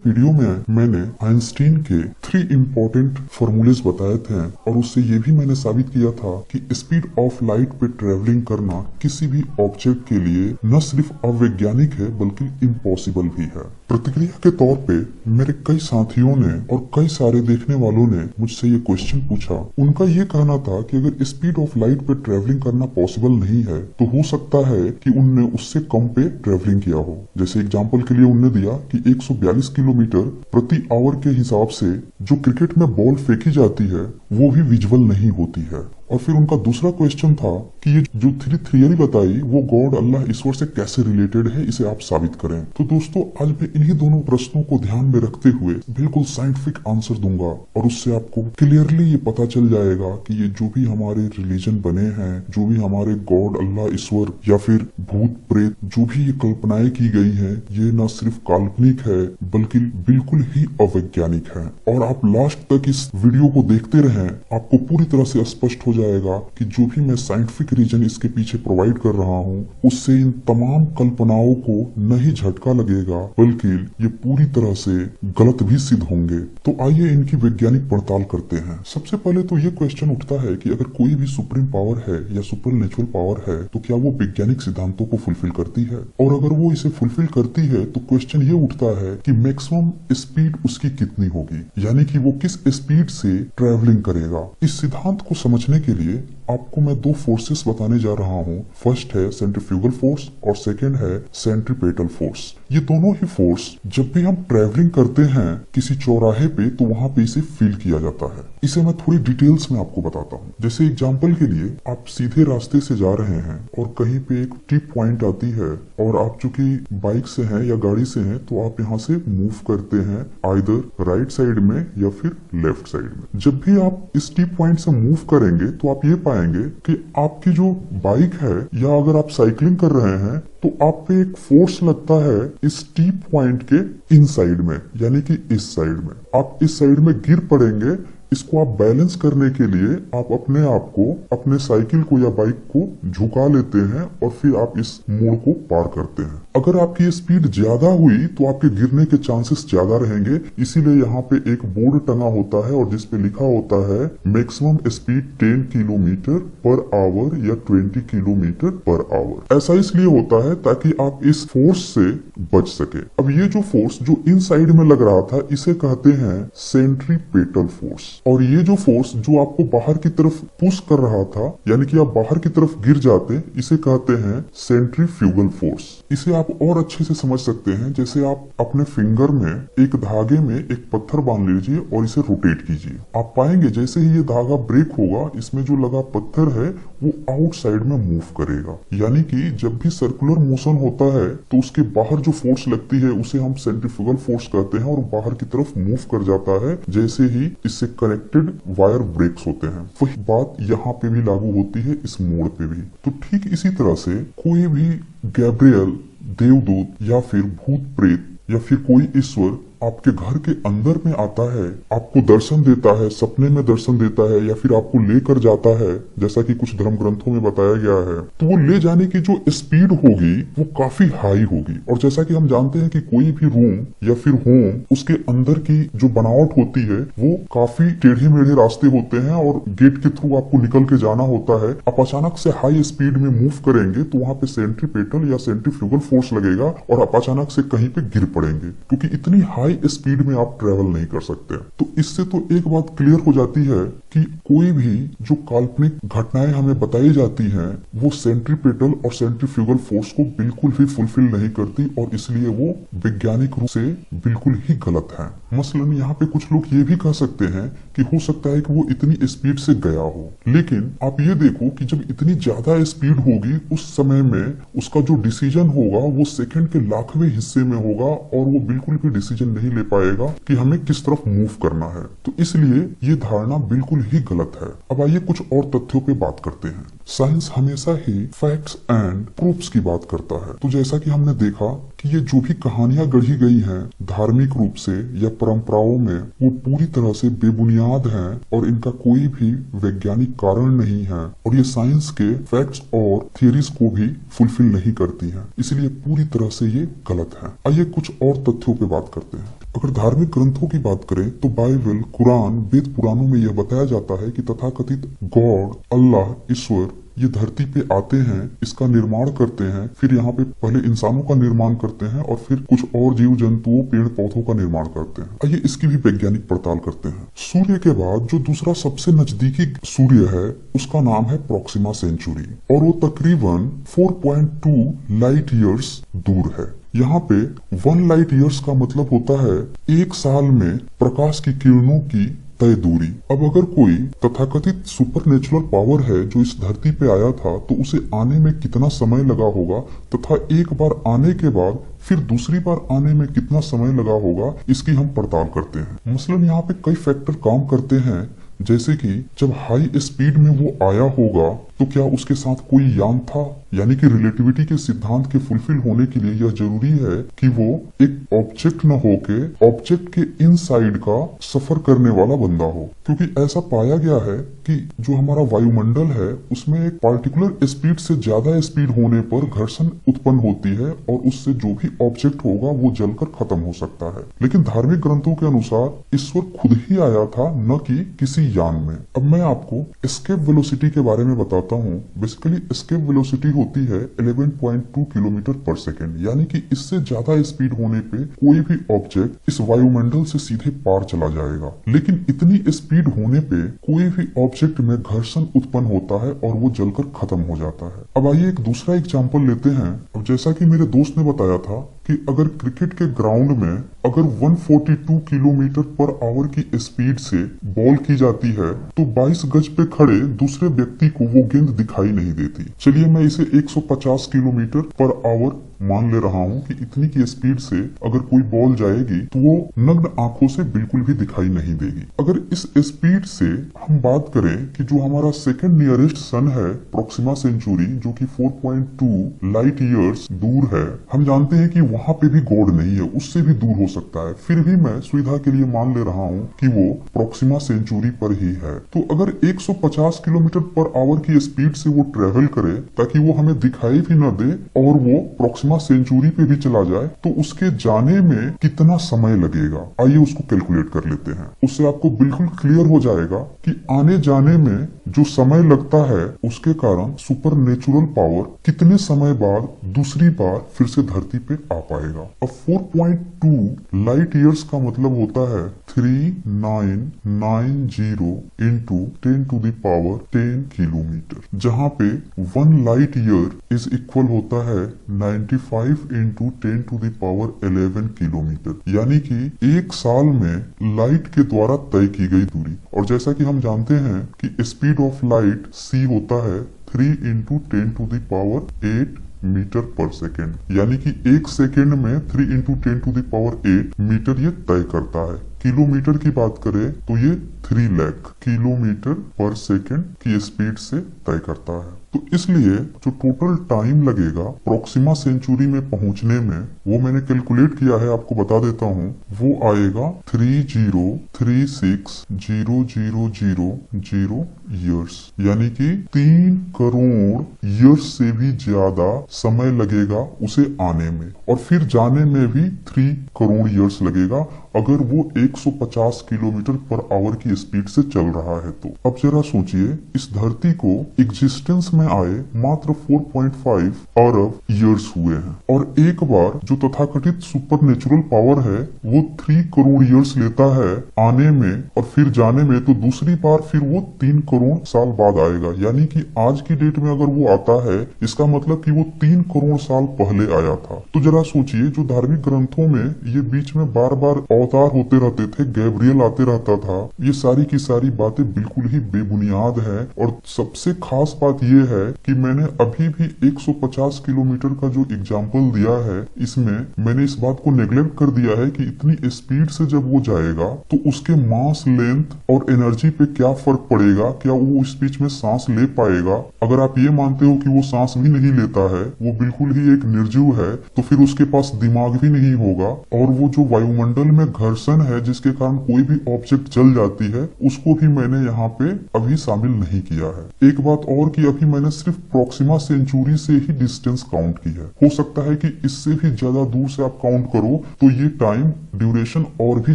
Video में मैंने Einstein के 3 इम्पोर्टेंट फॉर्मूलेस बताए थे और उससे ये भी मैंने साबित किया था कि स्पीड ऑफ लाइट पे ट्रेवलिंग करना किसी भी ऑब्जेक्ट के लिए न सिर्फ अवैज्ञानिक है बल्कि इम्पॉसिबल भी है। प्रतिक्रिया के तौर पे मेरे कई साथियों ने और कई सारे देखने वालों ने मुझसे ये क्वेश्चन पूछा। उनका ये कहना था कि अगर स्पीड ऑफ लाइट पे ट्रेवलिंग करना पॉसिबल नहीं है तो हो सकता है कि उनने उससे कम पे ट्रेवलिंग किया हो। जैसे एग्जांपल के लिए उनने दिया कि 142 किलोमीटर प्रति आवर के हिसाब से जो क्रिकेट में बॉल फेंकी जाती है वो भी विजुअल नहीं होती है। और फिर उनका दूसरा क्वेश्चन था कि ये जो थियरी बताई वो गॉड अल्लाह ईश्वर से कैसे रिलेटेड है, इसे आप साबित करें। तो दोस्तों आज मैं इन्हीं दोनों प्रश्नों को ध्यान में रखते हुए बिल्कुल साइंटिफिक आंसर दूंगा और उससे आपको क्लियरली ये पता चल जाएगा कि ये जो भी हमारे रिलीजन बने हैं, जो भी हमारे गॉड अल्लाह ईश्वर या फिर भूत प्रेत जो भी ये कल्पनाएं की गई है ये न सिर्फ काल्पनिक है बल्कि बिल्कुल ही अवैज्ञानिक है। और आप लास्ट तक इस वीडियो को देखते रहें, आपको पूरी तरह से स्पष्ट हो जाएगा कि जो भी मैं साइंटिफिक रीजन इसके पीछे प्रोवाइड कर रहा हूँ उससे इन तमाम कल्पनाओं को न ही झटका लगेगा बल्कि ये पूरी तरह से गलत भी सिद्ध होंगे। तो आइए इनकी वैज्ञानिक पड़ताल करते हैं। सबसे पहले तो ये क्वेश्चन उठता है कि अगर कोई भी सुप्रीम पावर है या सुपर नेचुरल पावर है तो क्या वो वैज्ञानिक सिद्धांतों को फुलफिल करती है, और अगर वो इसे फुलफिल करती है तो क्वेश्चन ये उठता है कि मैक्सिमम स्पीड उसकी कितनी होगी, यानी कि वो किस स्पीड से ट्रेवलिंग करेगा। इस सिद्धांत को समझने के लिए आपको मैं 2 फोर्सेस बताने जा रहा हूँ। फर्स्ट है सेंट्रीफ्यूगल फोर्स और सेकंड है सेंट्रीपेटल फोर्स। ये दोनों ही फोर्स जब भी हम ट्रेवलिंग करते हैं किसी चौराहे पे तो वहां पे इसे फील किया जाता है। इसे मैं थोड़ी डिटेल्स में आपको बताता हूँ। जैसे एग्जांपल के लिए आप सीधे रास्ते से जा रहे हैं और कहीं पे एक टिप पॉइंट आती है और आप चूंकि बाइक से हैं या गाड़ी से हैं तो आप यहाँ से मूव करते हैं आइदर राइट साइड में या फिर लेफ्ट साइड में। जब भी आप इस टिप पॉइंट से मूव करेंगे तो आप ये पाएंगे कि आपकी जो बाइक है या अगर आप साइकिलिंग कर रहे हैं तो आप पे एक फोर्स लगता है इस टीप पॉइंट के इन साइड में, यानी कि इस साइड में। आप इस साइड में गिर पड़ेंगे। इसको आप बैलेंस करने के लिए आप अपने आप को, अपने साइकिल को या बाइक को झुका लेते हैं और फिर आप इस मोड़ को पार करते हैं। अगर आपकी स्पीड ज्यादा हुई तो आपके गिरने के चांसेस ज्यादा रहेंगे। इसीलिए यहाँ पे एक बोर्ड टंगा होता है और जिसपे लिखा होता है maximum speed 10 kilometre per hour या 20 किलोमीटर पर आवर। ऐसा इसलिए होता है ताकि आप इस फोर्स से बच सके। अब ये जो फोर्स जो इन साइड में लग रहा था इसे कहते हैं सेंट्रीपेटल फोर्स, और ये जो फोर्स जो आपको बाहर की तरफ पुश कर रहा था यानी कि आप बाहर की तरफ गिर जाते, इसे कहते हैं सेंट्रीफ्यूगल फोर्स। इसे आप और अच्छे से समझ सकते हैं जैसे आप अपने फिंगर में एक धागे में एक पत्थर बांध लीजिए और इसे रोटेट कीजिए। आप पाएंगे जैसे ही ये धागा ब्रेक होगा इसमें जो लगा पत्थर है वो आउटसाइड में मूव करेगा, यानी कि जब भी सर्कुलर मोशन होता है तो उसके बाहर जो फोर्स लगती है उसे हम सेंट्रीफ्यूगल फोर्स कहते हैं और बाहर की तरफ मूव कर जाता है जैसे ही इससे कनेक्टेड वायर ब्रेक्स होते हैं। वही बात यहाँ पे भी लागू होती है इस मोड़ पे भी। तो ठीक इसी तरह से कोई भी गैब्रियल, देवदूत या फिर भूत प्रेत या फिर कोई ईश्वर आपके घर के अंदर में आता है, आपको दर्शन देता है, सपने में दर्शन देता है या फिर आपको लेकर जाता है जैसा कि कुछ धर्म ग्रंथों में बताया गया है, तो वो ले जाने की जो स्पीड होगी वो काफी हाई होगी। और जैसा कि हम जानते हैं कि कोई भी रूम या फिर होम उसके अंदर की जो बनावट होती है वो काफी टेढ़े मेढ़े रास्ते होते हैं और गेट के थ्रू आपको निकल के जाना होता है। आप अचानक से हाई स्पीड में मूव करेंगे तो वहां पे सेंट्रीपेटल या सेंट्रीफ्यूगल फोर्स लगेगा और आप अचानक से कहीं पे गिर पड़ेंगे क्योंकि इतनी हाई स्पीड में आप ट्रेवल नहीं कर सकते। तो इससे तो एक बात क्लियर हो जाती है कि कोई भी जो काल्पनिक घटनाएं हमें बताई जाती हैं वो सेंट्रीपेटल और सेंट्रीफ्यूगल फोर्स को बिल्कुल भी फुलफिल नहीं करती और इसलिए वो वैज्ञानिक रूप से बिल्कुल ही गलत है। मसलन यहाँ पे कुछ लोग ये भी कह सकते हैं कि हो सकता है कि वो इतनी स्पीड से गया हो, लेकिन आप ये देखो कि जब इतनी ज्यादा स्पीड होगी उस समय में उसका जो डिसीजन होगा वो सेकंड के लाखवें हिस्से में होगा और वो बिल्कुल भी डिसीजन नहीं ले पाएगा कि हमें किस तरफ मूव करना है। तो इसलिए ये धारणा बिल्कुल ही गलत है। अब आइए कुछ और तथ्यों पे बात करते हैं। साइंस हमेशा ही फैक्ट्स एंड प्रूफ्स की बात करता है। तो जैसा कि हमने देखा कि ये जो भी कहानियां गढ़ी गई हैं धार्मिक रूप से या परंपराओं में वो पूरी तरह से बेबुनियाद हैं और इनका कोई भी वैज्ञानिक कारण नहीं है और ये साइंस के फैक्ट्स और थियरीज को भी फुलफिल नहीं करती हैं, इसलिए पूरी तरह से ये गलत है। आइए कुछ और तथ्यों पे बात करते हैं। अगर धार्मिक ग्रंथों की बात करें तो बाइबल, कुरान, वेद पुराणों में यह बताया जाता है कि तथाकथित गॉड, अल्लाह, ईश्वर ये धरती पे आते हैं, इसका निर्माण करते हैं, फिर यहाँ पे पहले इंसानों का निर्माण करते हैं और फिर कुछ और जीव जंतुओं, पेड़ पौधों का निर्माण करते हैं। आइए इसकी भी वैज्ञानिक पड़ताल करते हैं। सूर्य के बाद जो दूसरा सबसे नजदीकी सूर्य है उसका नाम है प्रॉक्सिमा सेंचुरी और वो तकरीबन 4.2 लाइट ईयर्स दूर है। यहाँ पे 1 लाइट ईयर्स का मतलब होता है 1 साल में प्रकाश की किरणों की तय दूरी। अब अगर कोई तथाकथित सुपरनेचुरल पावर है जो इस धरती पे आया था तो उसे आने में कितना समय लगा होगा तथा एक बार आने के बाद फिर दूसरी बार आने में कितना समय लगा होगा, इसकी हम पड़ताल करते हैं। मसलन यहाँ पे कई फैक्टर काम करते हैं, जैसे कि जब हाई स्पीड में वो आया होगा तो क्या उसके साथ कोई यान था, यानी कि रिलेटिविटी के सिद्धांत के फुलफिल होने के लिए यह जरूरी है कि वो एक ऑब्जेक्ट न होके ऑब्जेक्ट के इनसाइड का सफर करने वाला बंदा हो, क्योंकि ऐसा पाया गया है कि जो हमारा वायुमंडल है उसमें एक पार्टिकुलर स्पीड से ज्यादा स्पीड होने पर घर्षण उत्पन्न होती है और उससे जो भी ऑब्जेक्ट होगा वो जलकर खत्म हो सकता है। लेकिन धार्मिक ग्रंथों के अनुसार ईश्वर खुद ही आया था, न कि किसी यान में। अब मैं आपको एस्केप वेलोसिटी के बारे में बताता हूँ। बेसिकली एस्केप वेलोसिटी होती है 11.2 किलोमीटर पर सेकेंड, यानी कि इससे ज्यादा स्पीड होने पे कोई भी ऑब्जेक्ट इस वायुमंडल से सीधे पार चला जाएगा। लेकिन इतनी स्पीड होने पे कोई भी ऑब्जेक्ट में घर्षण उत्पन्न होता है और वो जलकर खत्म हो जाता है। अब आइए एक दूसरा एग्जाम्पल लेते हैं। अब जैसा कि मेरे दोस्त ने बताया था कि अगर क्रिकेट के ग्राउंड में अगर 142 किलोमीटर पर आवर की स्पीड से बॉल की जाती है तो 22 गज पे खड़े दूसरे व्यक्ति को वो गेंद दिखाई नहीं देती। चलिए मैं इसे 150 किलोमीटर पर आवर मान ले रहा हूँ कि इतनी की स्पीड से अगर कोई बॉल जाएगी तो वो नग्न आंखों से बिल्कुल भी दिखाई नहीं देगी। अगर इस स्पीड से हम बात करें कि जो हमारा सेकंड नियरेस्ट सन है प्रॉक्सिमा सेंचुरी, जो कि 4.2 लाइट ईयर्स दूर है, हम जानते हैं कि वहां पे भी गॉड नहीं है, उससे भी दूर हो सकता है। फिर भी मैं सुविधा के लिए मान ले रहा हूँ कि वो प्रॉक्सिमा सेंचुरी पर ही है। तो अगर 150 किलोमीटर पर आवर की स्पीड से वो ट्रेवल करे ताकि वो हमें दिखाई भी न दे और वो प्रॉक्सिमा सेंचुरी पे भी चला जाए तो उसके जाने में कितना समय लगेगा, आइए उसको कैलकुलेट कर लेते हैं। उससे आपको बिल्कुल क्लियर हो जाएगा कि आने जाने में जो समय लगता है उसके कारण सुपर नेचुरल पावर कितने समय बाद दूसरी बार फिर से धरती पे आ पाएगा। अब 4.2 लाइट ईयर्स का मतलब होता है 3990 into 10 to the power 10 kilometre, जहाँ पे 1 लाइट ईयर इज इक्वल होता है 95 into 10 to the power 11 kilometre, यानी कि एक साल में लाइट के द्वारा तय की गई दूरी। और जैसा कि हम जानते हैं कि स्पीड ऑफ लाइट c होता है 3 into 10 to the power 8 metre per second, यानी कि एक सेकेंड में 3 into 10 to the power 8 metre ये तय करता है। किलोमीटर की बात करें तो ये 3 लाख किलोमीटर पर सेकेंड की स्पीड से तय करता है। तो इसलिए जो टोटल टाइम लगेगा प्रॉक्सिमा सेंचुरी में पहुंचने में वो मैंने कैलकुलेट किया है, आपको बता देता हूँ। वो आएगा 30360000 ईयर्स, यानी कि 3 करोड़ ईयर्स से भी ज्यादा समय लगेगा उसे आने में, और फिर जाने में भी 3 करोड़ ईयर्स लगेगा अगर वो 150 किलोमीटर पर आवर की स्पीड से चल रहा है। तो अब जरा सोचिए, इस धरती को एग्जिस्टेंस में आए मात्र 4.5 अरब ईयर्स हुए हैं और एक बार जो तथाकथित सुपरनेचुरल पावर है वो 3 करोड़ ईयर्स लेता है आने में और फिर जाने में, तो दूसरी बार फिर वो 3 करोड़ साल बाद आएगा। यानी कि आज की डेट में अगर वो आता है इसका मतलब कि वो 3 करोड़ साल पहले आया था। तो जरा सोचिए, जो धार्मिक ग्रंथों में ये बीच में बार बार अवतार होते रहते थे, गैब्रियल आते रहता था, ये सारी की सारी बातें बिल्कुल ही बेबुनियाद है। और सबसे खास बात ये है कि मैंने अभी भी 150 किलोमीटर का जो एग्जाम्पल दिया है इसमें मैंने इस बात को नेग्लेक्ट कर दिया है कि इतनी स्पीड से जब वो जाएगा तो उसके मास, लेंथ और एनर्जी पे क्या फर्क पड़ेगा, क्या वो इस बीच में सांस ले पाएगा। अगर आप ये मानते हो कि वो सांस भी नहीं लेता है, वो बिल्कुल ही एक निर्जीव है, तो फिर उसके पास दिमाग भी नहीं होगा और वो जो वायुमंडल में घर्षण है जिसके कारण कोई भी ऑब्जेक्ट जल जाती है उसको भी मैंने यहाँ पे अभी शामिल नहीं किया है। एक बात और कि अभी मैंने सिर्फ प्रॉक्सिमा सेंचुरी से ही डिस्टेंस काउंट की है, हो सकता है कि इससे भी ज्यादा दूर से आप काउंट करो तो ये टाइम ड्यूरेशन और भी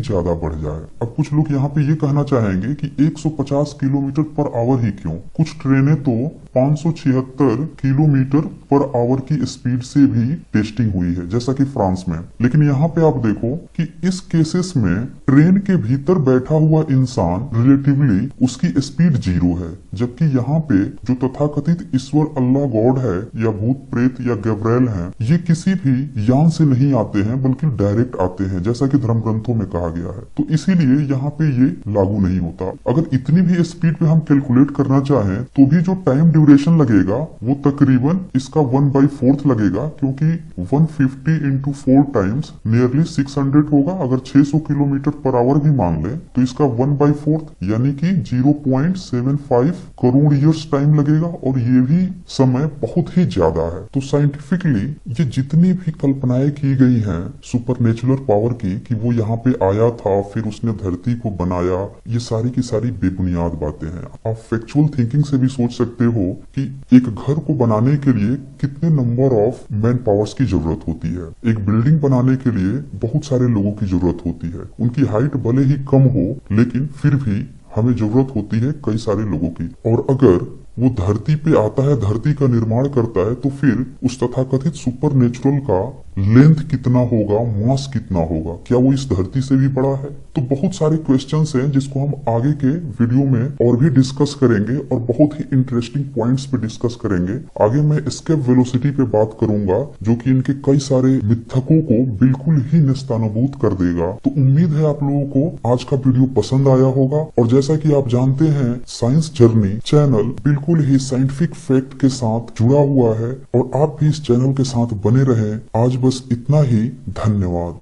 ज्यादा बढ़ जाए। अब कुछ लोग यहाँ पे ये कहना चाहेंगे कि 150 किलोमीटर पर आवर ही क्यों, कुछ ट्रेनें तो 576 किलोमीटर पर आवर की स्पीड से भी टेस्टिंग हुई है, जैसा कि फ्रांस में। लेकिन यहाँ पे आप देखो कि इस केसेस में ट्रेन के भीतर बैठा हुआ इंसान रिलेटिवली उसकी स्पीड 0 है, जबकि यहाँ पे जो तथाकथित ईश्वर अल्लाह गॉड है या भूत प्रेत या गैब्रिएल हैं, ये किसी भी यान से नहीं आते हैं बल्कि डायरेक्ट आते हैं, जैसा कि धर्म ग्रंथों में कहा गया है। तो इसीलिए यहाँ पे ये लागू नहीं होता। अगर इतनी भी स्पीड पे हम कैलकुलेट करना चाहें तो भी जो टाइम ड्यूरेशन लगेगा वो तकरीबन इसका 1/4 लगेगा, क्योंकि 150 इंटू 4 टाइम्स नियरली 600 होगा। अगर 600 किलोमीटर पर आवर भी मान ले तो इसका 1/4 यानी कि 0.75 करोड़ ईयर्स टाइम लगेगा, और ये भी समय बहुत ही ज्यादा है। तो साइंटिफिकली ये जितनी भी कल्पनाएं की गई हैं सुपरनेचुरल पावर की कि वो यहाँ पे आया था फिर उसने धरती को बनाया, ये सारी की सारी बेबुनियाद बातें हैं। आप फैक्चुअल थिंकिंग से भी सोच सकते हो कि एक घर को बनाने के लिए कितने नंबर ऑफ मैन पावर्स की जरूरत होती है। एक बिल्डिंग बनाने के लिए बहुत सारे लोगों की जरूरत होती है। उनकी हाइट भले ही कम हो लेकिन फिर भी हमें जरूरत होती है कई सारे लोगों की। और अगर वो धरती पे आता है, धरती का निर्माण करता है, तो फिर उस तथाकथित सुपर नेचुरल का लेंथ कितना होगा, मास कितना होगा, क्या वो इस धरती से भी बड़ा है? तो बहुत सारे क्वेश्चंस हैं जिसको हम आगे के वीडियो में और भी डिस्कस करेंगे और बहुत ही इंटरेस्टिंग पॉइंट्स पे डिस्कस करेंगे। आगे मैं एस्केप वेलोसिटी पे बात करूंगा जो कि इनके कई सारे मिथकों को बिल्कुल ही नेस्तनाबूद कर देगा। तो उम्मीद है आप लोगों को आज का वीडियो पसंद आया होगा। और जैसा कि आप जानते हैं साइंस जर्नी चैनल बिल्कुल ही साइंटिफिक फैक्ट के साथ जुड़ा हुआ है और आप भी इस चैनल के साथ बने रहें। आज बस इतना ही, धन्यवाद।